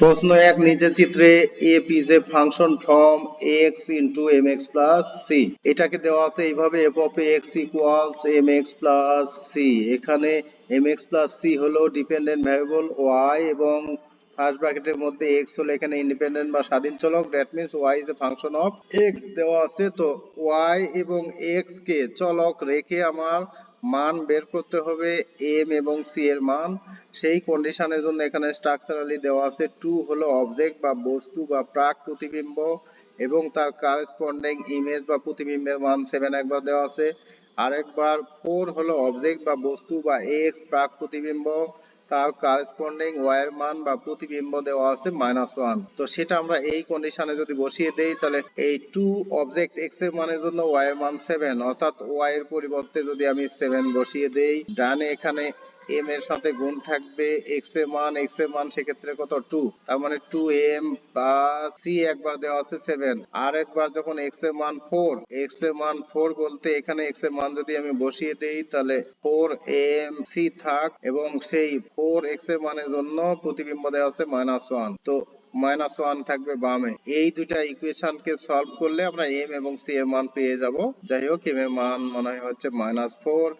প্রশ্ন 1 নিচের চিত্রে f is a function from x into mx plus c। এটাকে দেওয়া আছে এইভাবে f of x equals mx plus c। এখানে mx plus c হলো ডিপেন্ডেন্ট ভ্যারিয়েবল y এবং ফার্স্ট ব্র্যাকেটের মধ্যে x হলো এখানে ইন্ডিপেন্ডেন্ট বা স্বাধীন চলক, that means y is a function of x দেওয়া আছে। তো y এবং x কে চলক রেখে আমার মান বের করতে হবে m এবং c এর মান। সেই কন্ডিশনের জন্য এখানে স্ট্রাকচারালি দেওয়া আছে 2 হলো অবজেক্ট বা বস্তু বা প্রাক প্রতিবিম্ব এবং তার কারেসপন্ডিং ইমেজ বা প্রতিবিম্বের মান 7 একবার দেওয়া আছে। আরেকবার 4 হলো অবজেক্ট বা বস্তু বা x প্রাক প্রতিবিম্ব, তার কারেসপন্ডিং y এর মান বা প্রতিবিম্ব দেওয়া আছে -1। তো সেটা আমরা এই কন্ডিশনে যদি বসিয়ে দেই তাহলে এই 2 অবজেক্ট x এর মানের জন্য y এর মান 7, অর্থাৎ y এর পরিবর্তে যদি আমি 7 বসিয়ে দেই, ডানে এখানে m এর সাথে গুণ থাকবে x এর মান সেক্ষেত্রে কত 2, তার মানে 2m প্লাস c একবার দেওয়া আছে 7। আর একবার যখন x এর মান 4, x এর মান 4 বলতে এখানে x এর মান যদি আমি বসিয়ে দেই তাহলে 4m c থাক এবং সেই 4x এর মানের জন্য প্রতিবিম্ব দেওয়া আছে -1। তো -1 থাকবে বামে। এই দুইটা ইকুয়েশনকে সলভ করলে আমরা m এবং c এর মান পেয়ে যাব। যাই হোক m এর মান মনে হয় হচ্ছে -4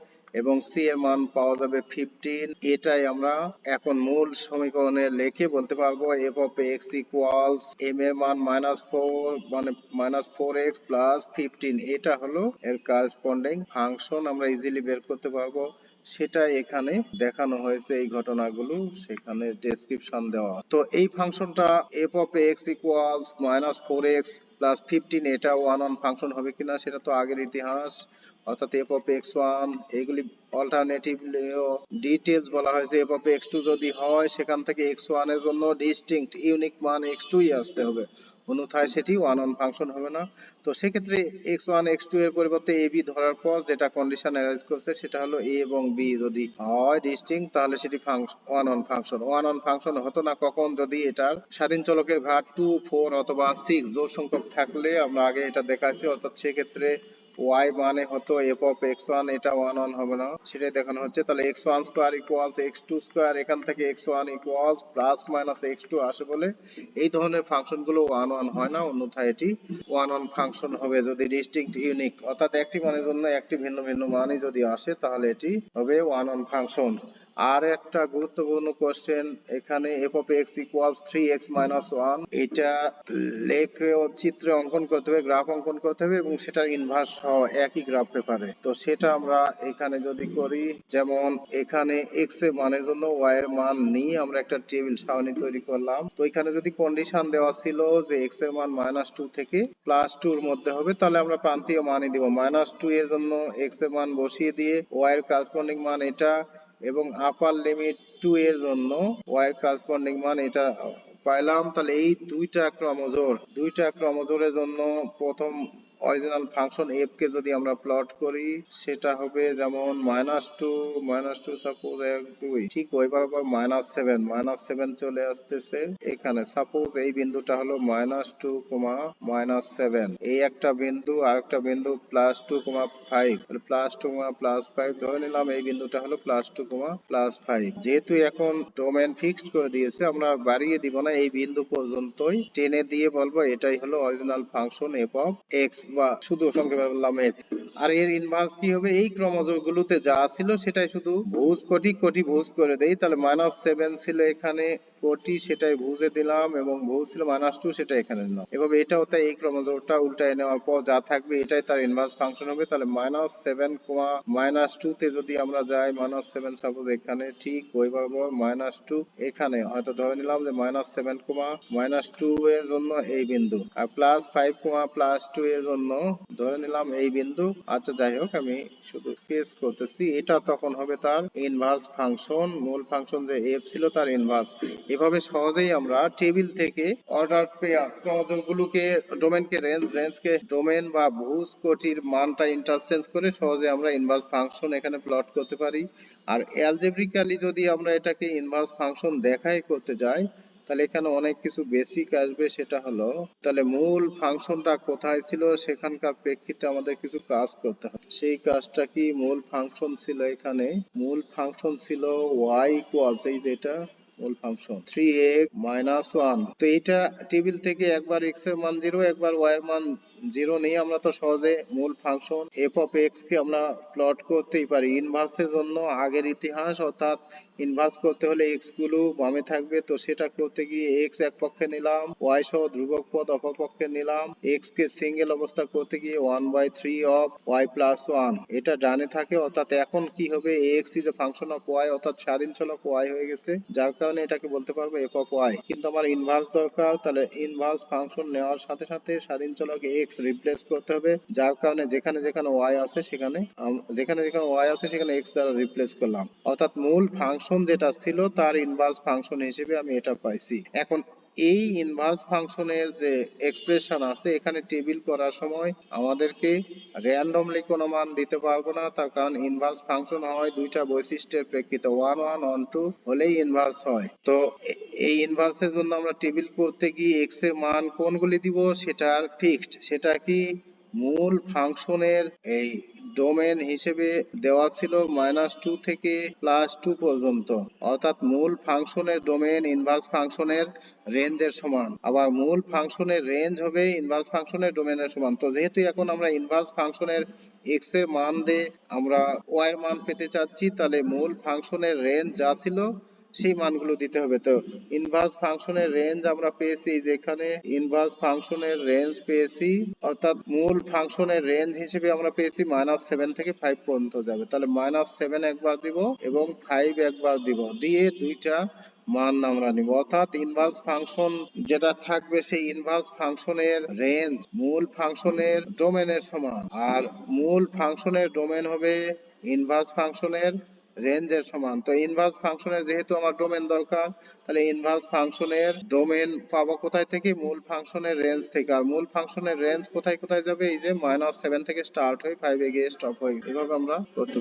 এবং c এর মান পাওয়া যাবে 15। এটাই আমরা এখন মূল সমীকরণে লিখে বলতে পারবো f of x equals m এর মান -4 মানে -4x plus 15। এটা হলো এর কারেসপন্ডিং ফাংশন, আমরা ইজিলি বের করতে পারবো। সেটা এখানে দেখানো হয়েছে এই ঘটনাগুলো, সেখানে ডেসক্রিপশন দেওয়া। তো এই ফাংশনটা f of x equals -4x plus 15 এটা ওয়ান অন ফাংশন হবে কিনা সেটা তো আগের ইতিহাস, অর্থাৎ f of x1 এগুলি অল্টারনেটিভলি ডিটেইলস বলা হয়েছে। f of x2 যদি হয় সেখান থেকে x1 এর জন্য ডিস্টিংক্ট ইউনিক মান x2 ই আসতে হবে, অন্যথায় সেটি ওয়ান অন ফাংশন হবে না। তো সেক্ষেত্রে x1 x2 এর পরিবর্তে a b ধরার পর যেটা কন্ডিশন অ্যারাইজ করছে সেটা হলো a এবং b যদি হয় ডিস্টিংক্ট তাহলে সেটি one on function. One on function হতো না কখন, যদি এটার স্বাধীন চলকের ঘাত 2 4 অথবা 6 জোড় সংখ্যক থাকলে, আমরা আগে এটা দেখাচ্ছি, অর্থাৎ সেক্ষেত্রে y মানে হতো f of x1, এটা ওয়ান অন হবে না, সেটাই দেখানো হচ্ছে। তাহলে x1 square equals x2 square, এখান থেকে x1 equals plus minus x2 আসে বলে এই ধরনের ফাংশন গুলো ওয়ান অন হয় না, অন্যথায় এটি ওয়ান অন ফাংশন হবে যদি ডিস্টিংক্ট ইউনিক, অর্থাৎ একটি মানের জন্য একটি ভিন্ন ভিন্ন মানই যদি আসে তাহলে এটি হবে ওয়ান অন ফাংশন। আর একটা গুরুত্বপূর্ণ কোশ্চেন এখানে f of x equals 3x minus 1, এটা লেখে চিত্রে অঙ্কন করতে হবে, গ্রাফ অঙ্কন করতে হবে এবং সেটার ইনভার্স সহ একই গ্রাফ পেপারে। তো সেটা আমরা এখানে যদি করি, যেমন এখানে x এর মানের জন্য y এর মান নিয়ে আমরা একটা টেবিল সারণী তৈরি করলাম। তো এখানে যদি কন্ডিশন দেওয়া ছিল যে x এর মান -2 থেকে +2 এর মধ্যে হবে, তাহলে আমরা প্রান্তীয় মানই দিব। -2 এর জন্য x এর মান বসিয়ে দিয়ে y এর কারেসপন্ডিং মান এটা এবং আপার লিমিট 2 এর জন্য y এর কারেসপন্ডিং মান এটা পাইলাম। তাহলে এই দুইটা ক্রমজোড়ের জন্য প্রথম অরিজিনাল ফাংশন f কে যদি আমরা প্লট করি সেটা হবে যেমন -2 সাপোজ 1 2, ঠিক ওইভাবে -7 চলে আসতেছে এখানে। সাপোজ এই বিন্দুটা হলো -2, -7, এই একটা বিন্দু আর একটা বিন্দু +2, 5, +2, +5 ধরে নিলাম এই বিন্দুটা হলো +2, +5। যেহেতু এখন ডোমেন ফিক্সড করে দিয়েছে আমরা বাড়িয়ে দিব না, এই বিন্দু পর্যন্তই টেনে দিয়ে বলবো এটাই হলো original function f of x, বা শুধু সংক্ষেপে বললাম f। আর এর ইনভার্স কি হবে, এই ক্রমজোড়গুলোতে যা ছিল সেটাই শুধু ভুজ কোটি ভুজ করে দেই। তাহলে -7 ছিল এখানে কোটি, সেটাই ভুজে দিলাম এবং ভুজ ছিল -2, সেটা এখানে দিলাম। এভাবে এটাও তাই এই ক্রমজোড়টা উল্টায় নেওয়ার পর যা থাকবে এটাই তার ইনভার্স ফাংশন হবে। তাহলে -7, -2 তে যদি আমরা যাই, -7 সাপোজ এখানে, ঠিক ওইভাবে -2 এখানে হয়তো ধরে নিলাম যে -7, -2 এর জন্য এই বিন্দু, আর +5, +2 এর জন্য ধরে নিলাম এই বিন্দু। আচ্ছা যাই হোক, আমি শুধু স্কেচ করতেছি, এটা তখন হবে তার ইনভার্স ফাংশন, মূল ফাংশন যে f ছিল তার ইনভার্স। এভাবে সহজেই আমরা টেবিল থেকে অর্ডার পেয়ার ক্রমজোড়গুলোকে, ডোমেনকে রেঞ্জকে ডোমেন বা ভুজ কোটির মানটা ইন্টারচেঞ্জ করে সহজে আমরা ইনভার্স ফাংশন এখানে প্লট করতে পারি। আর অ্যালজেব্রিক্যালি যদি আমরা এটাকে ইনভার্স ফাংশন দেখাই করতে যাই তাহলে এখানে অনেক কিছু বেসিক আসবে। সেটা হলো তাহলে মূল ফাংশনটা কোথায় ছিল সেখানকার প্রেক্ষিতে আমাদের কিছু কাজ করতে হবে। সেই কাজটা কি, মূল ফাংশন ছিল এখানে, মূল ফাংশন ছিল y ইকুয়ালস এই যেটা মূল ফাংশন 3x মাইনাস 1। তো এটা টেবিল থেকে একবার x এর মান 0 একবার y এর মান 0 নিয়ে আমরা তো সহজে মূল ফাংশন f অফ x কে আমরা প্লট করতেই পারি। ইনভার্সের জন্য আগের ইতিহাস, অর্থাৎ ইনভার্স করতে হলে x গুলো বামে থাকবে, তো সেটা করতে গিয়ে x এক পক্ষে নিলাম, y সহ ধ্রুবক পদ অপর পক্ষে নিলাম, x কে সিঙ্গেল অবস্থা করতে গিয়ে 1/3 অফ y প্লাস 1 এটা ডানে থাকে। অর্থাৎ এখন কি হবে, x is a function of y, অর্থাৎ স্বাধীন চলক y হয়ে গেছে, যার কারণে এটাকে বলতে পারবো f অফ y। কিন্তু আমার ইনভার্স দরকার, তাহলে ইনভার্স ফাংশন নেওয়ার সাথে সাথে স্বাধীন চলক x রিপ্লেস করতে হবে, যার কারণে যেখানে যেখানে y আছে সেখানে x দ্বারা রিপ্লেস করলাম। অর্থাৎ মূল ফাংশন যেটা ছিল তার ইনভার্স ফাংশন হিসেবে আমি এটা পাইছি। এখন এই ইনভার্স ফাংশনের যে এক্সপ্রেশন আছে, এখানে টেবিল করার সময় আমাদেরকে র্যান্ডমলি কোনো মান দিতে পারবো না, তার কারণ ইনভার্স ফাংশন হয় দুইটা বৈশিষ্ট্যের প্রেক্ষিতে, 1 1 1 2 হলেই ইনভার্স হয়। তো এই ইনভার্সের জন্য আমরা টেবিল করতে গিয়ে এক্স এর মান কোনগুলি দিব সেটা ফিক্সড, সেটা কি মূল ফাংশনের এই ডোমেন হিসেবে দেওয়া ছিল -2 থেকে +2 পর্যন্ত, অর্থাৎ মূল ফাংশনের ডোমেন ইনভার্স ফাংশনের রেঞ্জের সমান, আবার মূল ফাংশনের রেঞ্জ হবে ইনভার্স ফাংশনের ডোমেনের সমান। তো যেহেতু এখন আমরা ইনভার্স ফাংশনের এক্স এর মান দিয়ে আমরা ওয়াই এর মান পেতে চাচ্ছি, তাহলে মূল ফাংশনের রেঞ্জ যা ছিল সেই মানগুলো দিতে হবে। তো ইনভার্স ফাংশনের রেঞ্জ আমরা পেয়েছি, যেখানে ইনভার্স ফাংশনের রেঞ্জ পেয়েছি, অর্থাৎ মূল ফাংশনের রেঞ্জ হিসেবে আমরা পেয়েছি -7 থেকে 5 পর্যন্ত যাবে, তাহলে -7 একবার দিব এবং 5 একবার দিব, দিয়ে দুইটা মান আমরা নিব। অর্থাৎ ইনভার্স ফাংশন যেটা থাকবে সেই ইনভার্স ফাংশনের রেঞ্জ মূল ফাংশনের ডোমেনের সমান, আর মূল ফাংশনের ডোমেন হবে ইনভার্স ফাংশনের রেঞ্জের সমান। তো ইনভার্স ফাংশনের যেহেতু আমার ডোমেন দরকার, তাহলে ইনভার্স ফাংশনের ডোমেন পাবো কোথায় থেকে, মূল ফাংশনের রেঞ্জ থেকে। আর মূল ফাংশনের রেঞ্জ কোথায় কোথায় যাবে, এই যে -7 থেকে স্টার্ট হয়ে 5 এ গিয়ে স্টপ হয়ে, এভাবে আমরা করতে পারি।